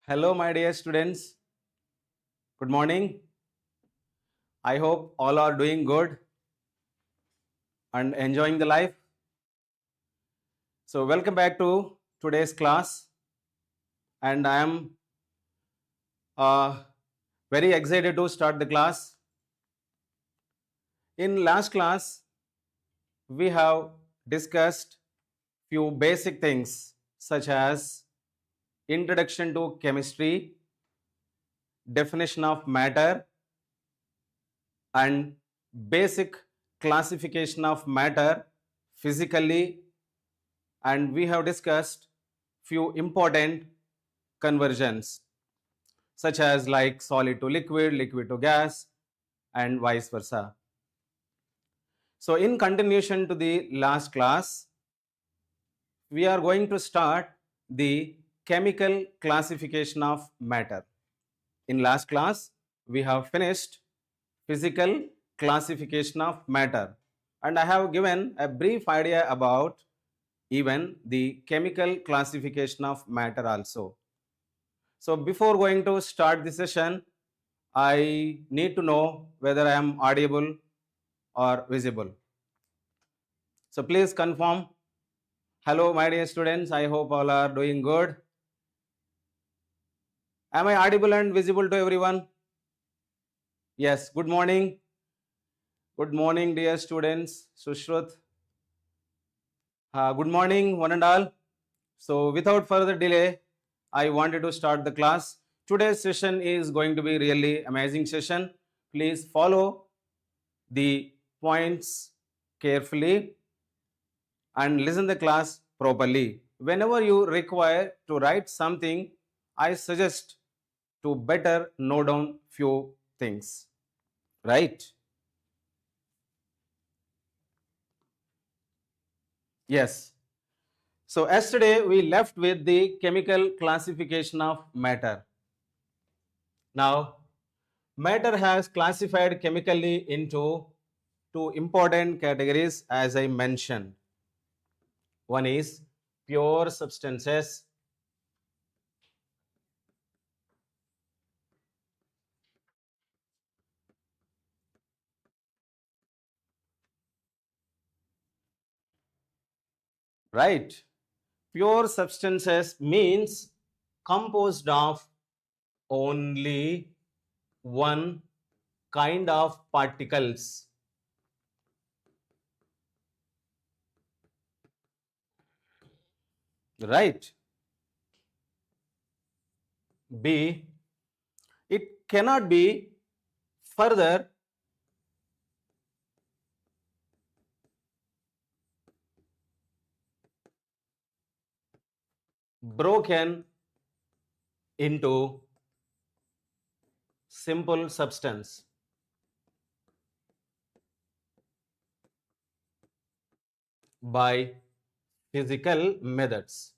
Hello, my dear students. Good morning. I hope all are doing good and enjoying the life. So, welcome back to today's class, and I am very excited to start the class. In last class, we have discussed few basic things such as introduction to chemistry, definition of matter, and basic classification of matter physically, and we have discussed few important conversions such as like solid to liquid, liquid to gas, and vice versa. So in continuation to the last class, we are going to start the chemical classification of matter. In last class, we have finished physical classification of matter, and I have given a brief idea about even the chemical classification of matter also. So before going to start the session, I need to know whether I am audible or visible. So please confirm. Hello, my dear students. I hope all are doing good. Am I audible and visible to everyone? Yes. Good morning. Good morning, dear students. Sushrut. Good morning, one and all. So without further delay, I wanted to start the class. Today's session is going to be really amazing session. Please follow the points carefully and listen the class properly. Whenever you require to write something, I suggest to better note down few things, right? Yes. So yesterday we left with the chemical classification of matter. Now, matter has classified chemically into two important categories as I mentioned. One is pure substances, right? Pure substances means composed of only one kind of particles, right? B, it cannot be further broken into simple substance by physical methods.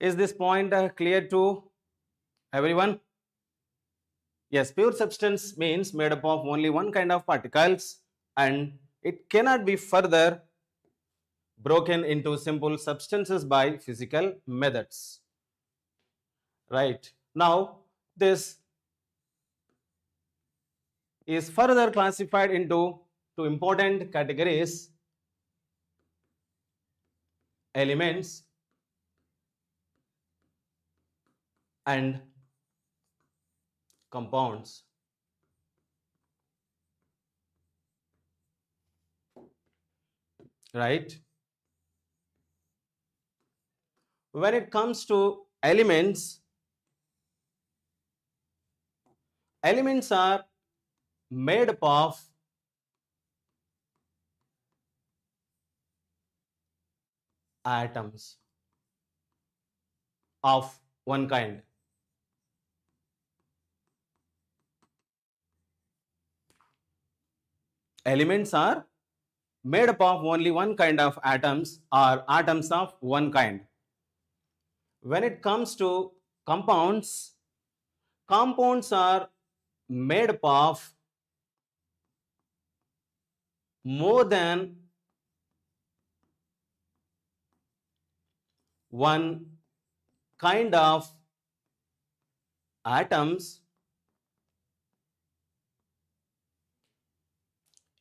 Is this point clear to everyone? Yes, pure substance means made up of only one kind of particles and it cannot be further broken into simple substances by physical methods. Right. Now, this is further classified into two important categories: elements and compounds. Right. When it comes to elements, elements are made up of atoms of one kind. Elements are made up of only one kind of atoms or atoms of one kind. When it comes to compounds, compounds are made up of more than one kind of atoms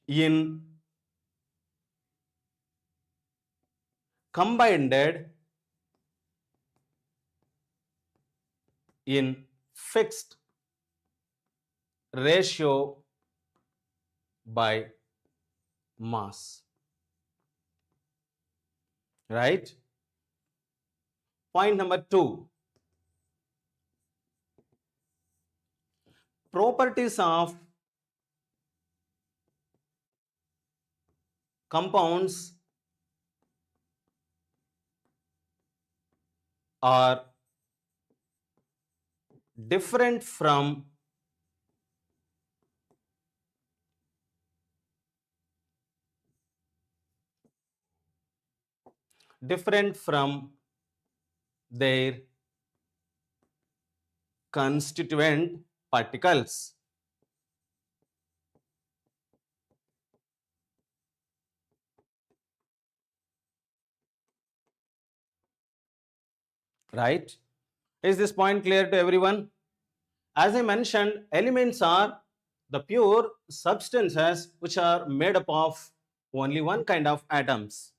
in combined in fixed ratio by mass. Right? Point number 2. Properties of compounds are different from their constituent particles. Right? Is this point clear to everyone? As I mentioned, elements are the pure substances which are made up of only one kind of atoms.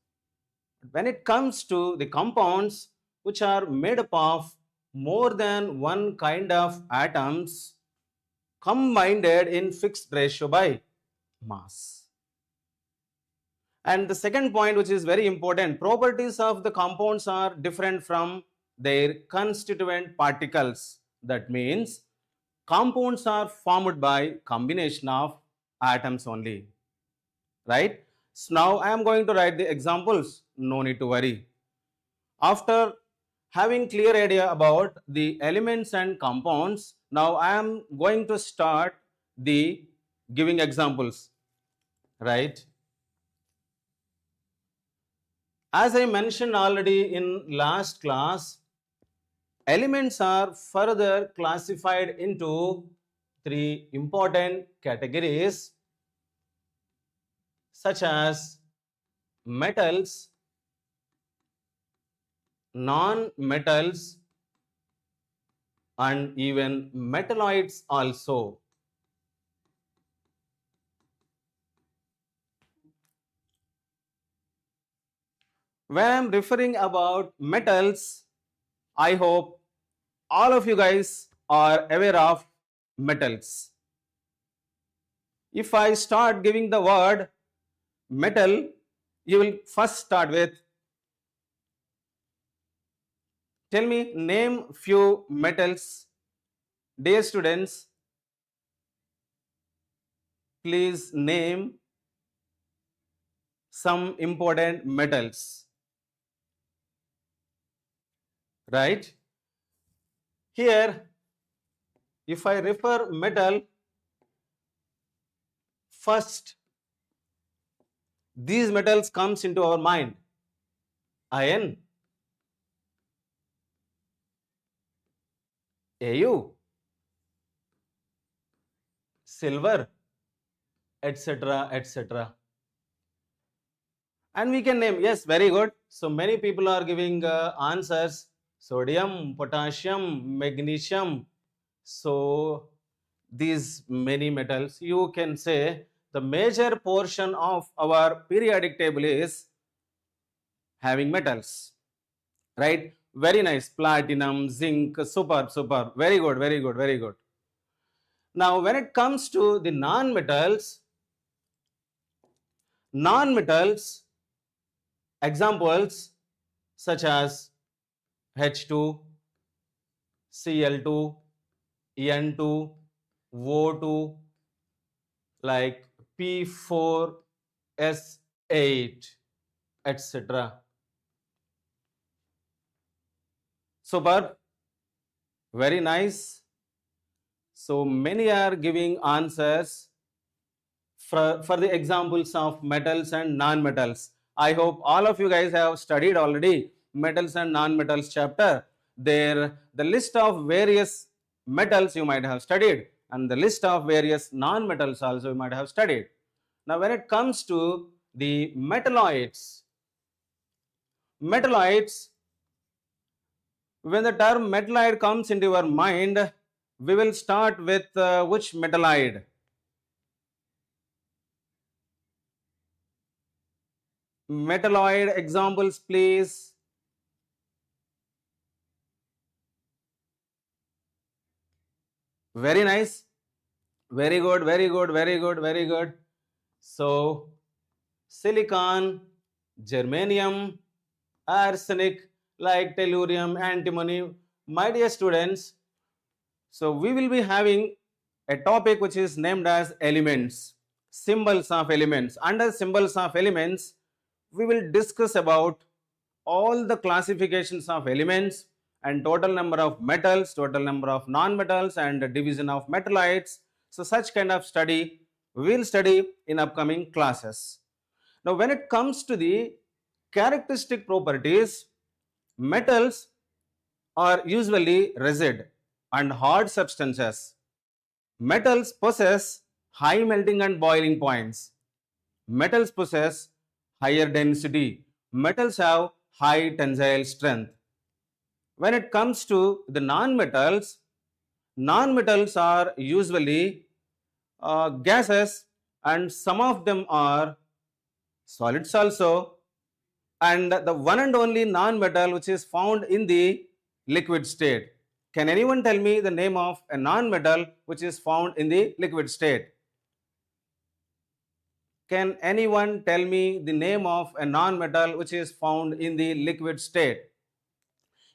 When it comes to the compounds which are made up of more than one kind of atoms combined in fixed ratio by mass. And the second point, which is very important, properties of the compounds are different from their constituent particles. That means compounds are formed by combination of atoms only. Right? So now I am going to write the examples. No need to worry. After having clear idea about the elements and compounds, now I am going to start the giving examples. Right? As I mentioned already in last class, elements are further classified into 3 important categories such as metals, non-metals, and even metalloids also. When I am referring about metals, I hope all of you guys are aware of metals. If I start giving the word metal, you will first start with, tell me, name few metals. Dear students, please name some important metals. Right? Here, if I refer metal, first these metals comes into our mind. Iron, Au, silver, etc., etc. And we can name, yes, very good. So many people are giving answers: sodium, potassium, magnesium. So these many metals, you can say the major portion of our periodic table is having metals, right? Very nice. Platinum, zinc, superb, superb. Very good, very good, very good. Now, when it comes to the non-metals, examples such as H2, Cl2, En2, O2, like P4S8, etc. Superb. Very nice. So many are giving answers for the examples of metals and non-metals. I hope all of you guys have studied already metals and non-metals chapter. There, the list of various metals you might have studied, and the list of various non-metals also you might have studied. Now, when it comes to the metalloids When the term metalloid comes into your mind, we will start with which metalloid? Metalloid examples, please. Very nice. Very good, very good, very good, very good. So, silicon, germanium, arsenic, like tellurium, antimony. My dear students, so we will be having a topic which is named as elements, symbols of elements. Under symbols of elements, we will discuss about all the classifications of elements and total number of metals, total number of non-metals, and division of metalloids. So such kind of study we will study in upcoming classes. Now when it comes to the characteristic properties, metals are usually rigid and hard substances. Metals possess high melting and boiling points. Metals possess higher density. Metals have high tensile strength. When it comes to the non-metals, non-metals are usually gases, and some of them are solids also. And the one and only non-metal which is found in the liquid state. Can anyone tell me the name of a non-metal which is found in the liquid state? Can anyone tell me the name of a non-metal which is found in the liquid state?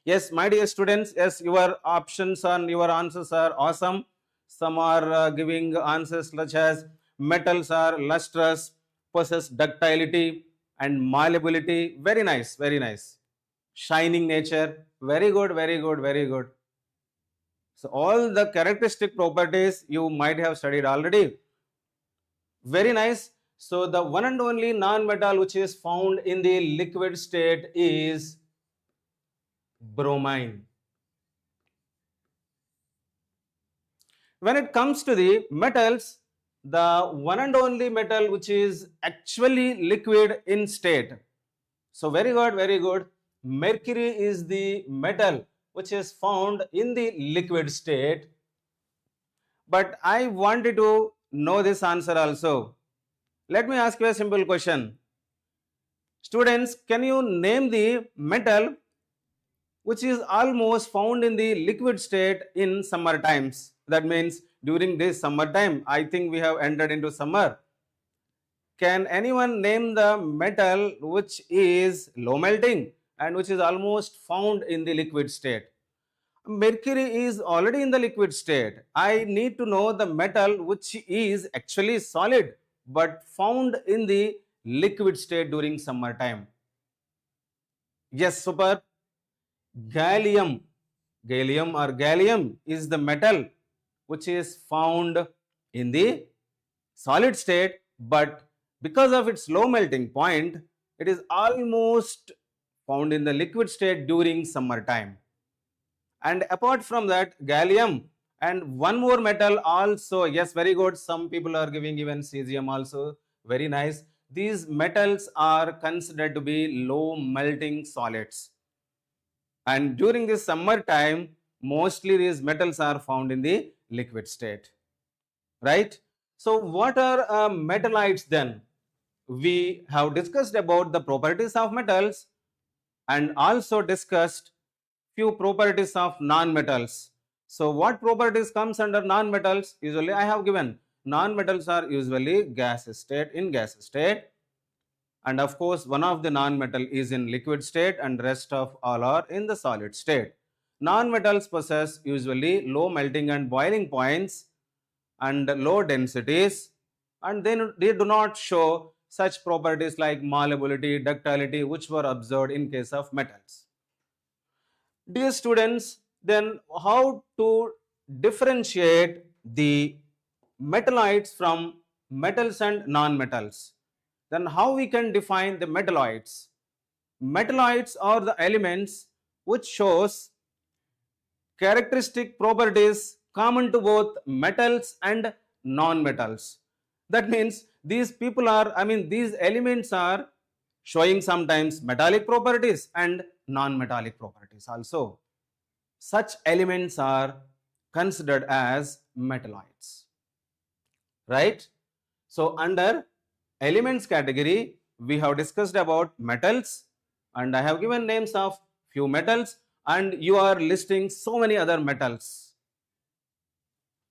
Yes, my dear students, yes, your options and your answers are awesome. Some are giving answers such as metals are lustrous, possess ductility and malleability. Very nice, very nice. Shining nature. Very good, very good, very good. So all the characteristic properties you might have studied already. Very nice. So the one and only non-metal which is found in the liquid state is bromine. When it comes to the metals, the one and only metal which is actually liquid in state. So very good, very good. Mercury is the metal which is found in the liquid state. But I wanted to know this answer also. Let me ask you a simple question. Students, can you name the metal which is almost found in the liquid state in summer times? That means during this summer time, I think we have entered into summer. Can anyone name the metal which is low melting and which is almost found in the liquid state? Mercury is already in the liquid state. I need to know the metal which is actually solid but found in the liquid state during summer time. Yes, super. Gallium. Gallium is the metal which is found in the solid state, but because of its low melting point, it is almost found in the liquid state during summer time. And apart from that, gallium and one more metal also, yes, very good. Some people are giving even cesium also, very nice. These metals are considered to be low melting solids. And during this summer time, mostly these metals are found in the liquid state, right? So what are metalloids then? We have discussed about the properties of metals and also discussed few properties of non-metals. So what properties comes under non-metals? Usually I have given non-metals are usually gas state, in gas state, and of course one of the non-metal is in liquid state and rest of all are in the solid state. Non-metals possess usually low melting and boiling points and low densities, and then they do not show such properties like malleability, ductility, which were observed in case of metals. Dear students, then how to differentiate the metalloids from metals and non-metals? Then how we can define the metalloids? Metalloids are the elements which shows characteristic properties common to both metals and non-metals. That means these elements are showing sometimes metallic properties and non-metallic properties also. such elements are considered as metalloids, right? So under elements category, we have discussed about metals, and I have given names of few metals, and you are listing so many other metals.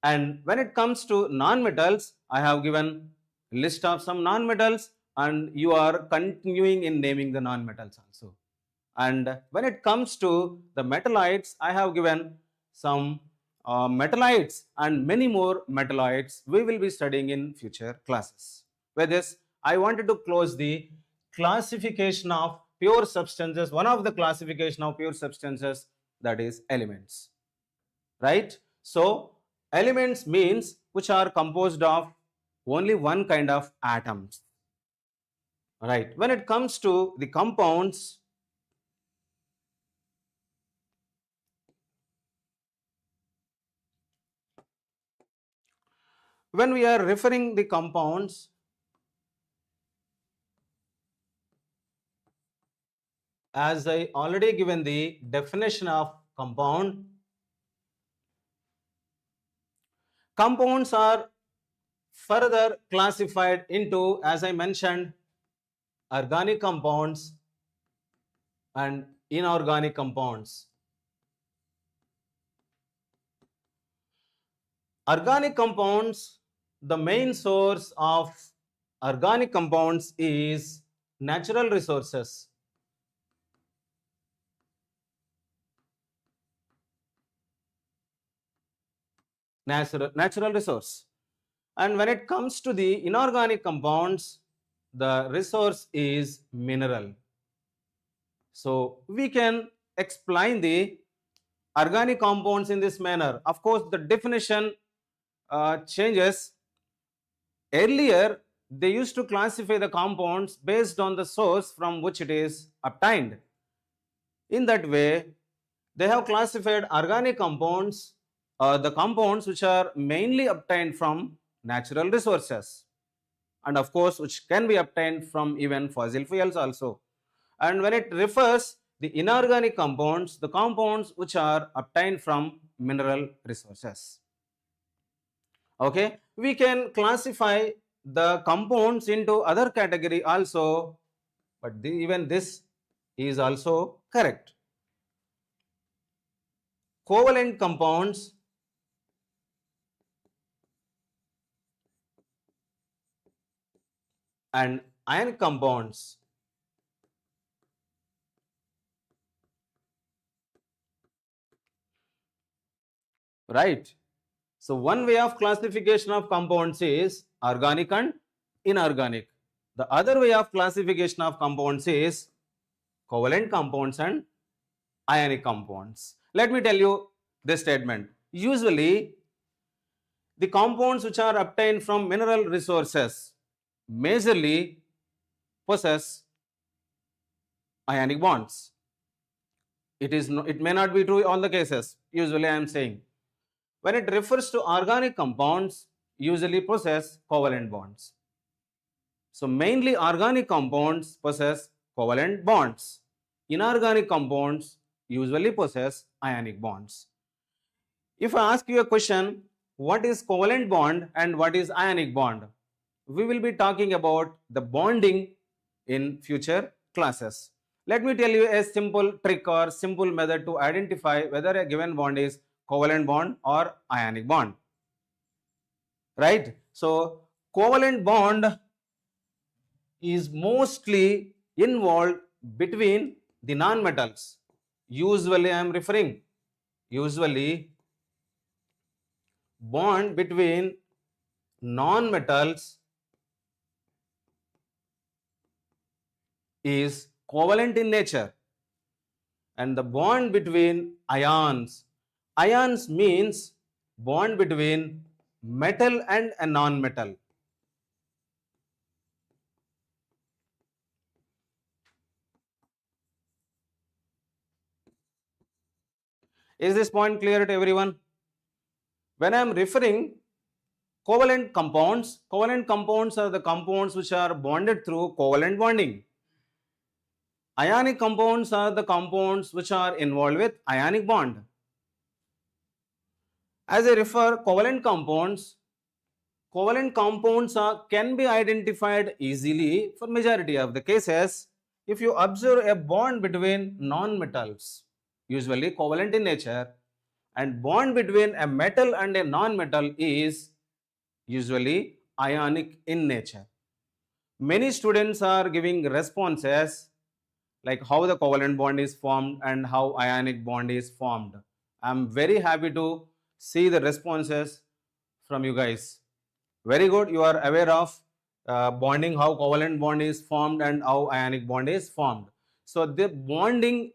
And when it comes to non-metals, I have given list of some non-metals, and you are continuing in naming the non-metals also. And when it comes to the metalloids, I have given some metalloids and many more metalloids we will be studying in future classes. With this, I wanted to close the classification of pure substances, one of the classification of pure substances, that is elements, right? So elements means which are composed of only one kind of atoms, right? When it comes to the compounds, when we are referring the compounds, as I already given the definition of compound, compounds are further classified into, as I mentioned, organic compounds and inorganic compounds. Organic compounds, the main source of organic compounds is natural resources. Natural resource. And when it comes to the inorganic compounds, the resource is mineral. So we can explain the organic compounds in this manner. Of course, the definition changes. Earlier, they used to classify the compounds based on the source from which it is obtained. In that way, they have classified organic compounds, the compounds which are mainly obtained from natural resources, and of course which can be obtained from even fossil fuels also. And when it refers the inorganic compounds, the compounds which are obtained from mineral resources. Okay, we can classify the compounds into other category also, but even this is also correct. Covalent compounds and ion compounds. Right. So one way of classification of compounds is organic and inorganic. The other way of classification of compounds is covalent compounds and ionic compounds. Let me tell you this statement. Usually, the compounds which are obtained from mineral resources majorly possess ionic bonds. It may not be true in all the cases. Usually, I am saying. When it refers to organic compounds, usually possess covalent bonds. So mainly organic compounds possess covalent bonds. Inorganic compounds usually possess ionic bonds. If I ask you a question, what is covalent bond and what is ionic bond? We will be talking about the bonding in future classes. Let me tell you a simple trick or simple method to identify whether a given bond is covalent bond or ionic bond. Right? So covalent bond is mostly involved between the non-metals. Usually I am referring, bond between non-metals is covalent in nature, and the bond between ions means bond between metal and a non-metal. Is this point clear to everyone? When I am referring covalent compounds are the compounds which are bonded through covalent bonding. Ionic compounds are the compounds which are involved with ionic bond. As I refer covalent compounds can be identified easily for majority of the cases if you observe a bond between non-metals, usually covalent in nature, and bond between a metal and a non-metal is usually ionic in nature. Many students are giving responses like how the covalent bond is formed and how ionic bond is formed. I'm very happy to see the responses from you guys. Very good, you are aware of bonding, how covalent bond is formed and how ionic bond is formed. So the bonding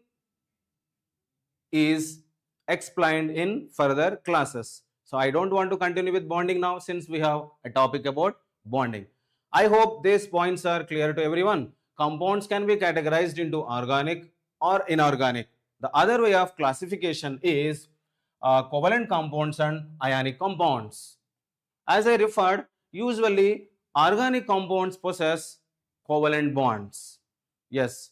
is explained in further classes. So I don't want to continue with bonding now since we have a topic about bonding. I hope these points are clear to everyone. Compounds can be categorized into organic or inorganic. The other way of classification is covalent compounds and ionic compounds. As I referred, usually organic compounds possess covalent bonds. Yes.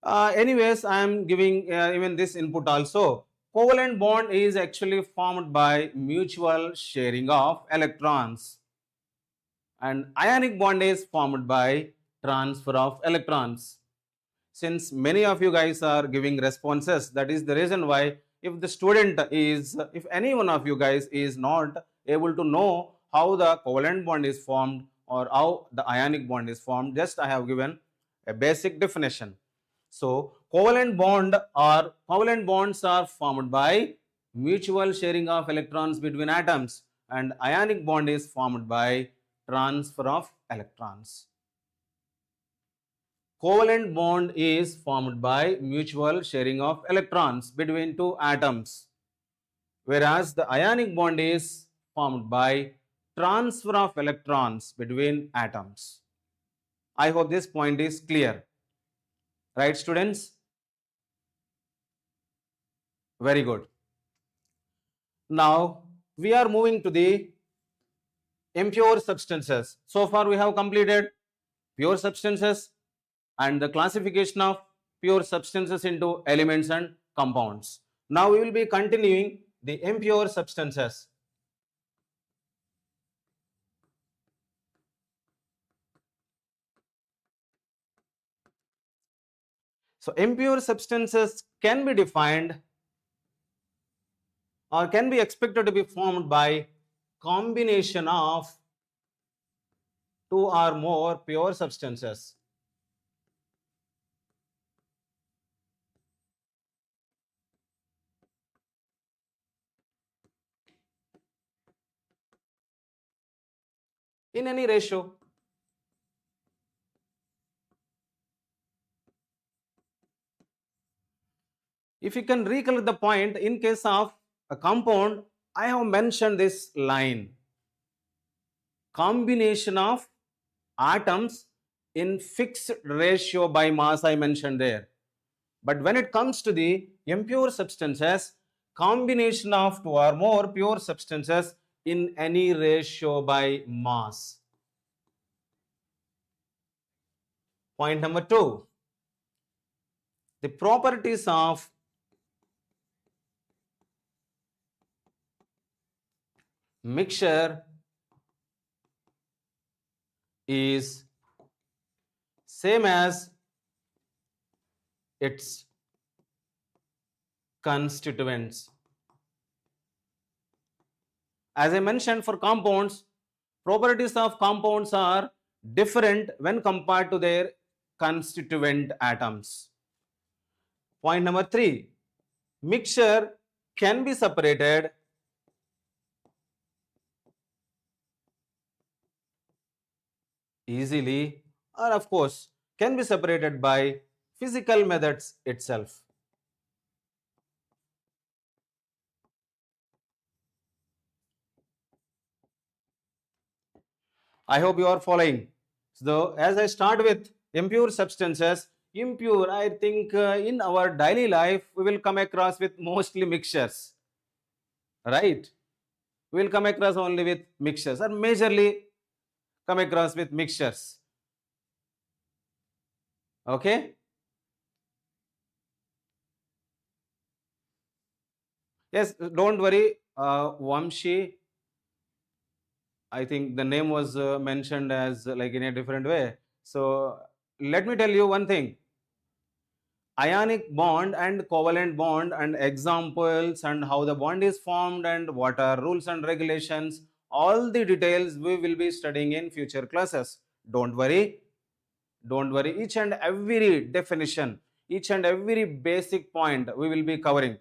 Anyways, I am giving even this input also. Covalent bond is actually formed by mutual sharing of electrons, and ionic bond is formed by transfer of electrons. Since many of you guys are giving responses, that is the reason why if any one of you guys is not able to know how the covalent bond is formed or how the ionic bond is formed, just I have given a basic definition. So covalent bonds are formed by mutual sharing of electrons between atoms, and ionic bond is formed by transfer of electrons. Covalent bond is formed by mutual sharing of electrons between two atoms, whereas the ionic bond is formed by transfer of electrons between atoms. I hope this point is clear. Right, students? Very good. Now, we are moving to the impure substances. So far, we have completed pure substances and the classification of pure substances into elements and compounds. Now we will be continuing the impure substances. So impure substances can be defined or can be expected to be formed by combination of two or more pure substances. In any ratio. If you can recollect the point, in case of a compound, I have mentioned this line. Combination of atoms in fixed ratio by mass, I mentioned there. But when it comes to the impure substances, combination of two or more pure substances in any ratio by mass. Point number 2. The properties of mixture is same as its constituents. As I mentioned, for compounds, properties of compounds are different when compared to their constituent atoms. Point number 3. Mixture can be separated easily, or of course can be separated by physical methods itself. I hope you are following. So as I start with impure substances, impure, I think in our daily life we will come across with mostly mixtures, right? We will come across only with mixtures or majorly come across with mixtures. Okay? Yes, don't worry. Vamshi, I think the name was mentioned as like in a different way. So let me tell you one thing. Ionic bond and covalent bond and examples and how the bond is formed and what are rules and regulations, all the details we will be studying in future classes. Don't worry. Don't worry. Each and every definition, each and every basic point we will be covering.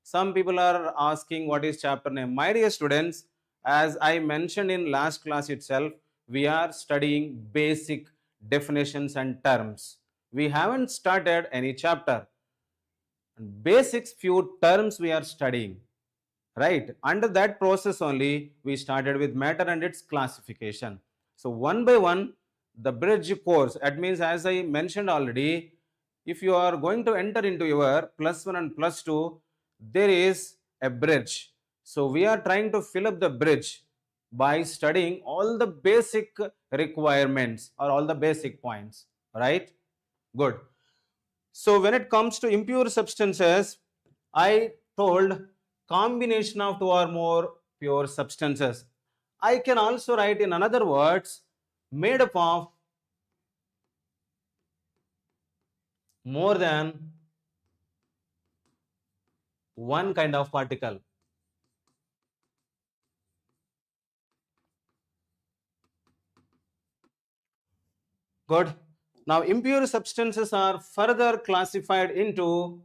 Some people are asking what is chapter name. My dear students, as I mentioned in last class itself, we are studying basic definitions and terms. We haven't started any chapter. Basics few terms we are studying, right? Under that process only we started with matter and its classification. So one by one, the bridge course, that means as I mentioned already, if you are going to enter into your +1 and +2, there is a bridge. So we are trying to fill up the bridge by studying all the basic requirements or all the basic points, right? Good. So when it comes to impure substances, I told combination of two or more pure substances. I can also write in another words, made up of more than one kind of particle. Good. Now impure substances are further classified into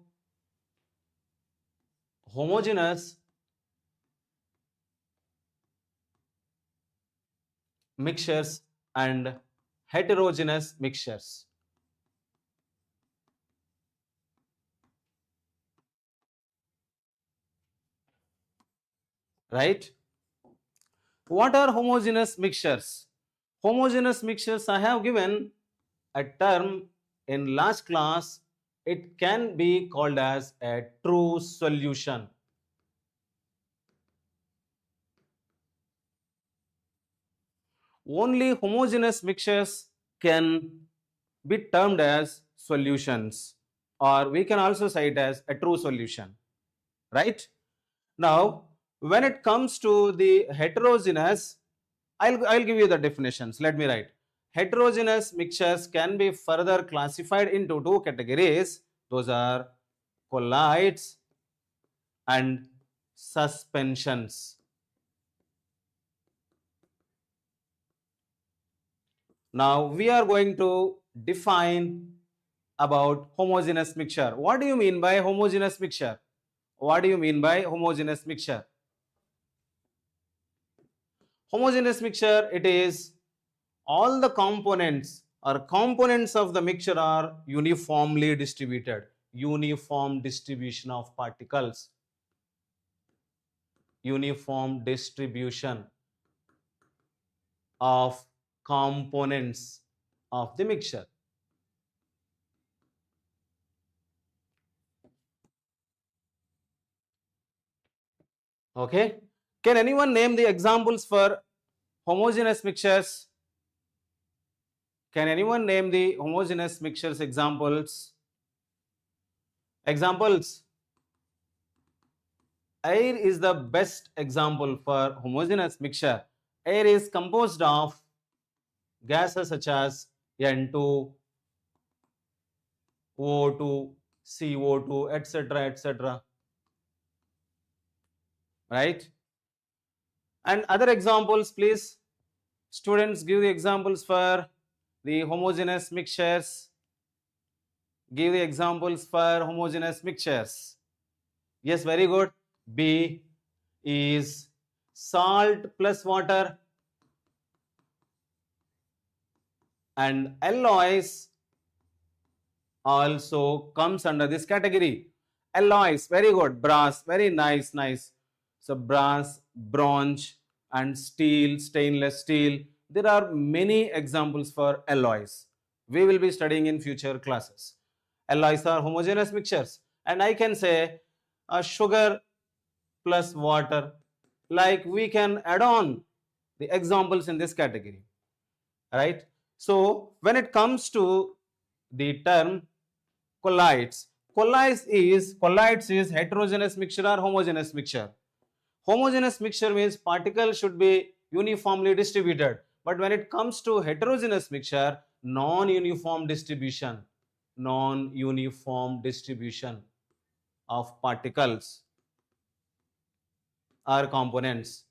homogeneous mixtures and heterogeneous mixtures. Right? What are homogeneous mixtures? Homogeneous mixtures, I have given a term in last class. It can be called as a true solution. Only homogeneous mixtures can be termed as solutions, or we can also say it as a true solution, right? Now, when it comes to the heterogeneous, I'll give you the definitions. Let me write. Heterogeneous mixtures can be further classified into two categories. Those are colloids and suspensions. Now we are going to define about homogeneous mixture. What do you mean by homogeneous mixture? What do you mean by homogeneous mixture? Homogeneous mixture, it is all the components or components of the mixture are uniformly distributed. Uniform distribution of particles. Uniform distribution of components of the mixture. Okay. Can anyone name the examples for homogeneous mixtures? Can anyone name the homogeneous mixtures examples? Examples. Air is the best example for homogeneous mixture. Air is composed of gases such as N2, O2, CO2, etc., etc. Right? And other examples, please. Students, give the examples for the homogeneous mixtures. Give the examples for homogeneous mixtures. Yes, very good. B is salt plus water, and alloys also comes under this category. Alloys, very good. Brass, very nice, nice. So brass, bronze, and steel, stainless steel. There are many examples for alloys. We will be studying in future classes. Alloys are homogeneous mixtures, and I can say sugar plus water. Like we can add on the examples in this category, right? So when it comes to the term colloids, colloids is heterogeneous mixture or homogeneous mixture. Homogeneous mixture means particles should be uniformly distributed. But when it comes to heterogeneous mixture, non-uniform distribution of particles or components.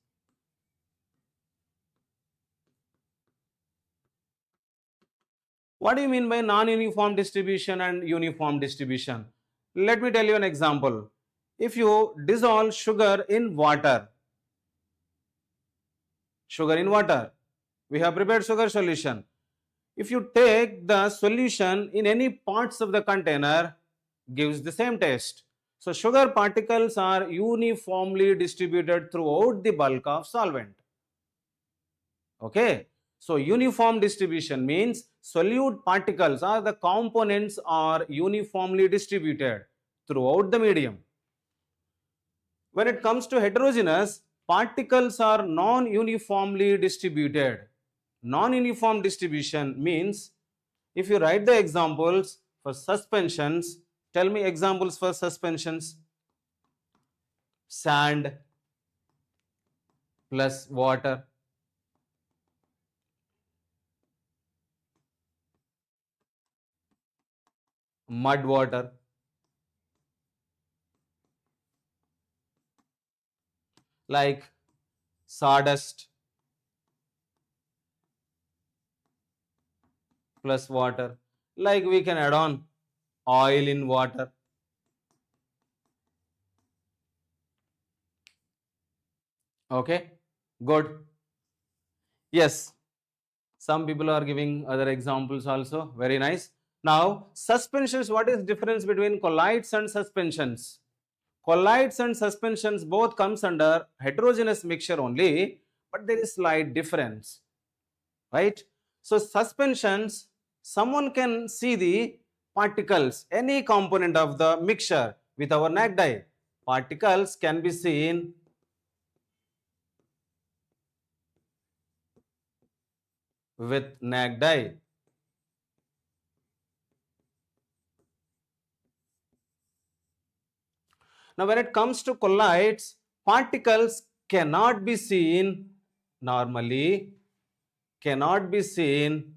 What do you mean by non-uniform distribution and uniform distribution? Let me tell you an example. If you dissolve sugar in water, we have prepared sugar solution. If you take the solution in any parts of the container, gives the same taste. So sugar particles are uniformly distributed throughout the bulk of solvent. Okay. So uniform distribution means solute particles or the components are uniformly distributed throughout the medium. When it comes to heterogeneous, particles are non-uniformly distributed. Non-uniform distribution means, if you write the examples for suspensions, tell me examples for suspensions. Sand plus water. Mud water. Like sawdust plus water. Like we can add on oil in water. Okay, good. Yes, some people are giving other examples also. Very nice. Now, suspensions, what is difference between colloids and suspensions? Colloids and suspensions both comes under heterogeneous mixture only, but there is slight difference, right? So suspensions, someone can see the particles, any component of the mixture with our naked eye. Particles can be seen with naked eye. Now, when it comes to colloids, particles cannot be seen normally, cannot be seen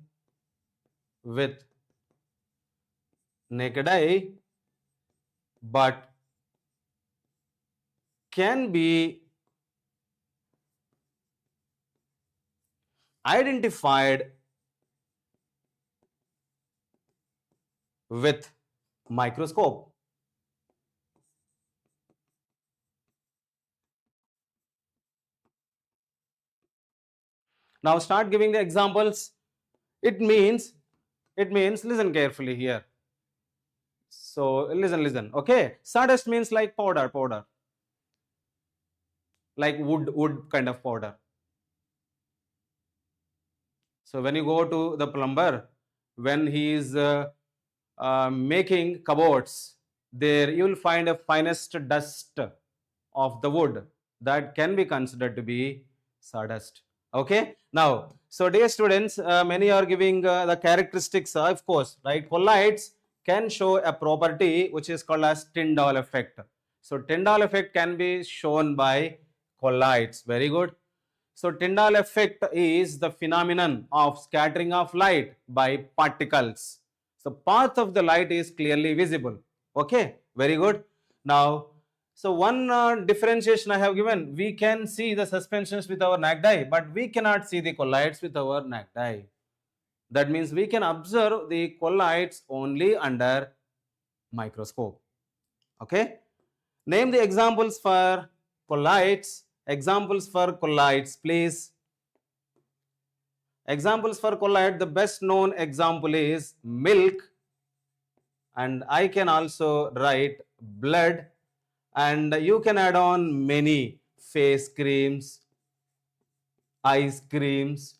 with naked eye, but can be identified with microscope. Now start giving the examples. It means, listen carefully here. So listen. Okay. Sawdust means like powder. Like wood kind of powder. So when you go to the plumber, when he is making cupboards, there you will find a finest dust of the wood that can be considered to be sawdust. Okay. Now, so dear students, many are giving the characteristics, of course, right? Colloids can show a property which is called as Tyndall effect. So Tyndall effect can be shown by colloids. Very good. So Tyndall effect is the phenomenon of scattering of light by particles. So path of the light is clearly visible. Okay, very good. Now, so one differentiation I have given, we can see the suspensions with our naked eye, but we cannot see the colloids with our naked eye. That means we can observe the colloids only under microscope. Okay. Name the examples for colloids. Examples for colloids, please. Examples for colloid, the best known example is milk, and I can also write blood, and you can add on many face creams, ice creams,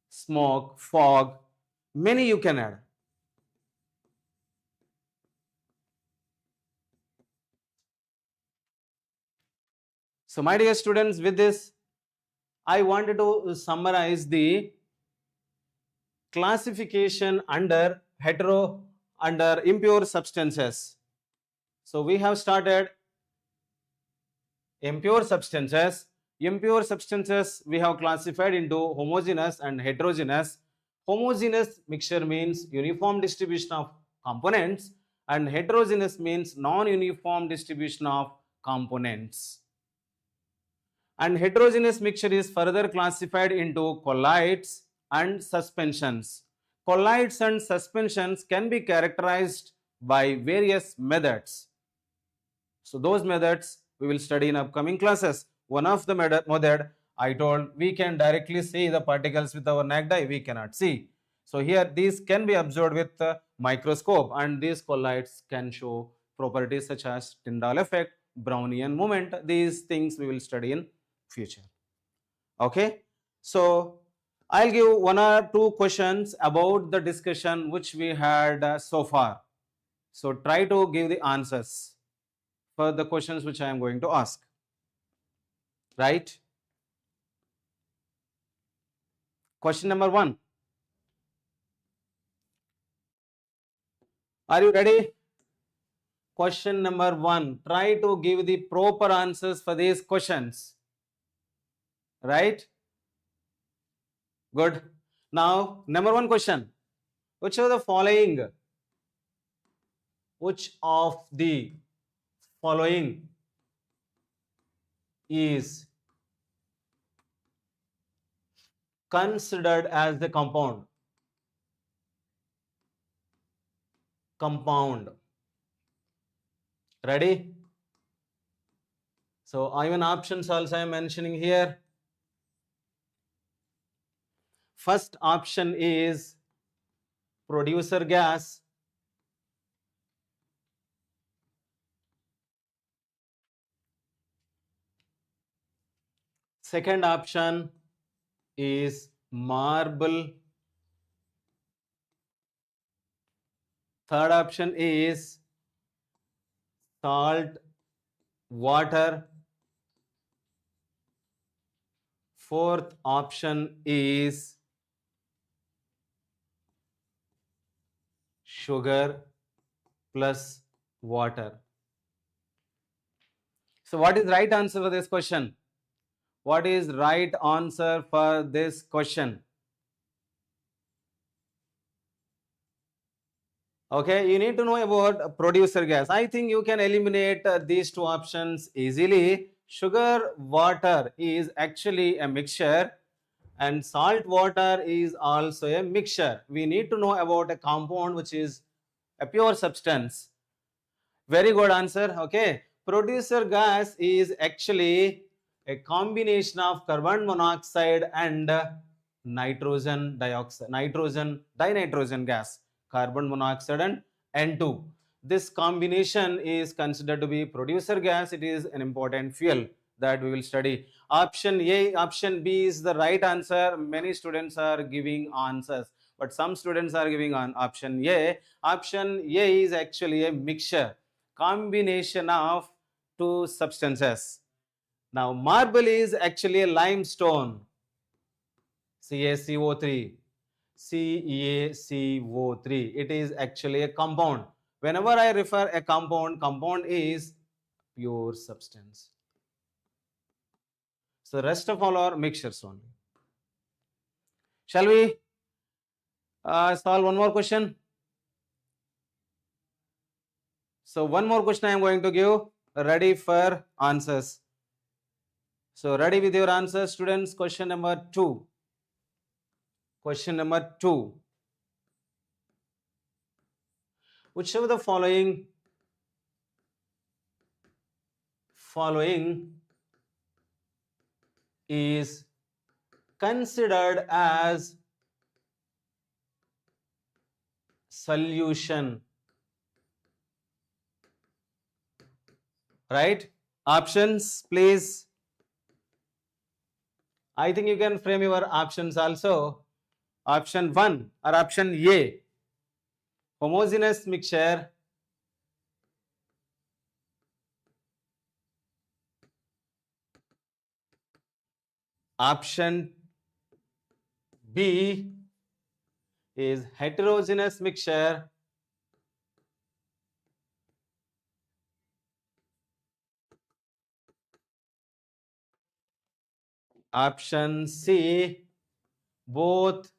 smoke, fog, many you can add. So my dear students, with this, I wanted to summarize the classification under impure substances. So we have started Impure substances. Impure substances we have classified into homogeneous and heterogeneous. Homogeneous mixture means uniform distribution of components, and heterogeneous means non-uniform distribution of components. And heterogeneous mixture is further classified into colloids and suspensions. Colloids and suspensions can be characterized by various methods. So those methods we will study in upcoming classes. One of the method I told, we can directly see the particles with our naked eye, we cannot see. So here these can be observed with the microscope, and these colloids can show properties such as Tyndall effect, Brownian moment. These things we will study in future. Okay, so I'll give one or two questions about the discussion which we had so far. So try to give the answers for the questions which I am going to ask. Right? Question number 1. Are you ready? Question number 1. Try to give the proper answers for these questions. Right? Good. Now, number 1 question. Which of the following is considered as the compound? Ready? So even options also I am mentioning here. First option is producer gas. Second option is marble. Third option is salt water. Fourth option is sugar plus water. So what is right answer for this question? What is right answer for this question? Okay, you need to know about producer gas. I think you can eliminate these two options easily. Sugar water is actually a mixture, and salt water is also a mixture. We need to know about a compound which is a pure substance. Very good answer. Okay, producer gas is actually a combination of carbon monoxide and nitrogen dioxide, dinitrogen gas, carbon monoxide and N2. This combination is considered to be producer gas. It is an important fuel that we will study. Option A, option B is the right answer. Many students are giving answers, but some students are giving on option A. Option A is actually a mixture, combination of two substances. Now, marble is actually a limestone, CaCO3. CaCO3. It is actually a compound. Whenever I refer a compound, compound is pure substance. So, rest of all are mixtures only. Shall we solve one more question? So, one more question I am going to give. Ready for answers. So, ready with your answers, students? Question number 2. Question number 2. Which of the following is considered as solution? Right? Options, please. I think you can frame your options also. Option 1 or option A, homogeneous mixture. Option B is heterogeneous mixture. Option C, both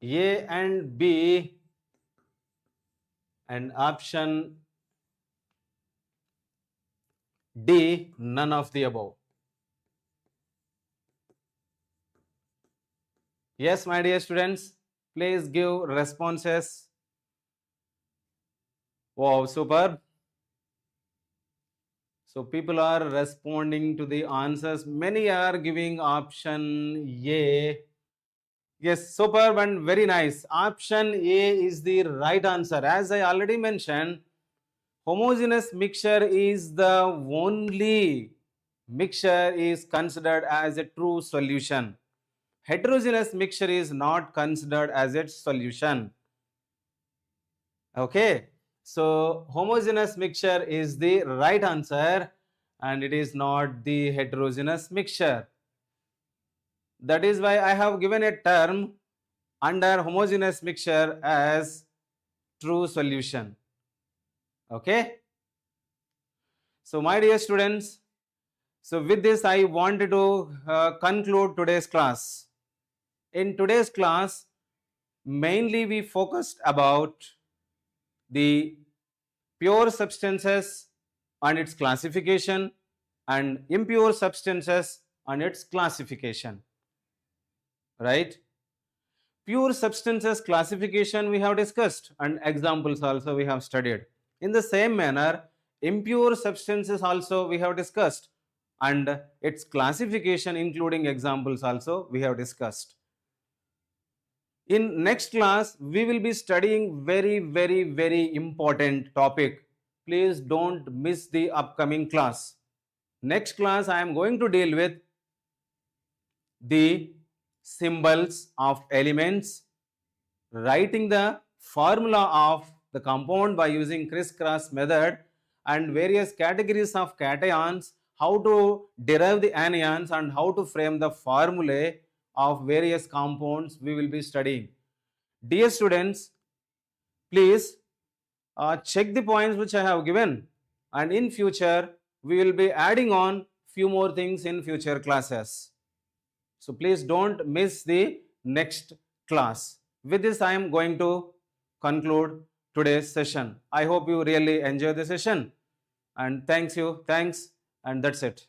A and B, and option D, none of the above. Yes, my dear students, please give responses. Wow, superb. So people are responding to the answers. Many are giving option A. Yes, superb and very nice. Option A is the right answer. As I already mentioned, homogeneous mixture is the only mixture is considered as a true solution. Heterogeneous mixture is not considered as a solution. Okay, so homogeneous mixture is the right answer and it is not the heterogeneous mixture. That is why I have given a term under homogeneous mixture as true solution. Okay, so my dear students, so with this I wanted to conclude today's class. In today's class, mainly we focused about the pure substances and its classification and impure substances and its classification, right? Pure substances classification we have discussed and examples also we have studied. In the same manner, impure substances also we have discussed and its classification including examples also we have discussed. In next class, we will be studying very important topic. Please don't miss the upcoming class. Next class, I am going to deal with the symbols of elements, writing the formula of the compound by using criss-cross method and various categories of cations, how to derive the anions and how to frame the formulae of various compounds we will be studying. Dear students, please check the points which I have given and in future we will be adding on few more things in future classes. So please don't miss the next class. With this I am going to conclude today's session. I hope you really enjoy the session and thanks and that's it.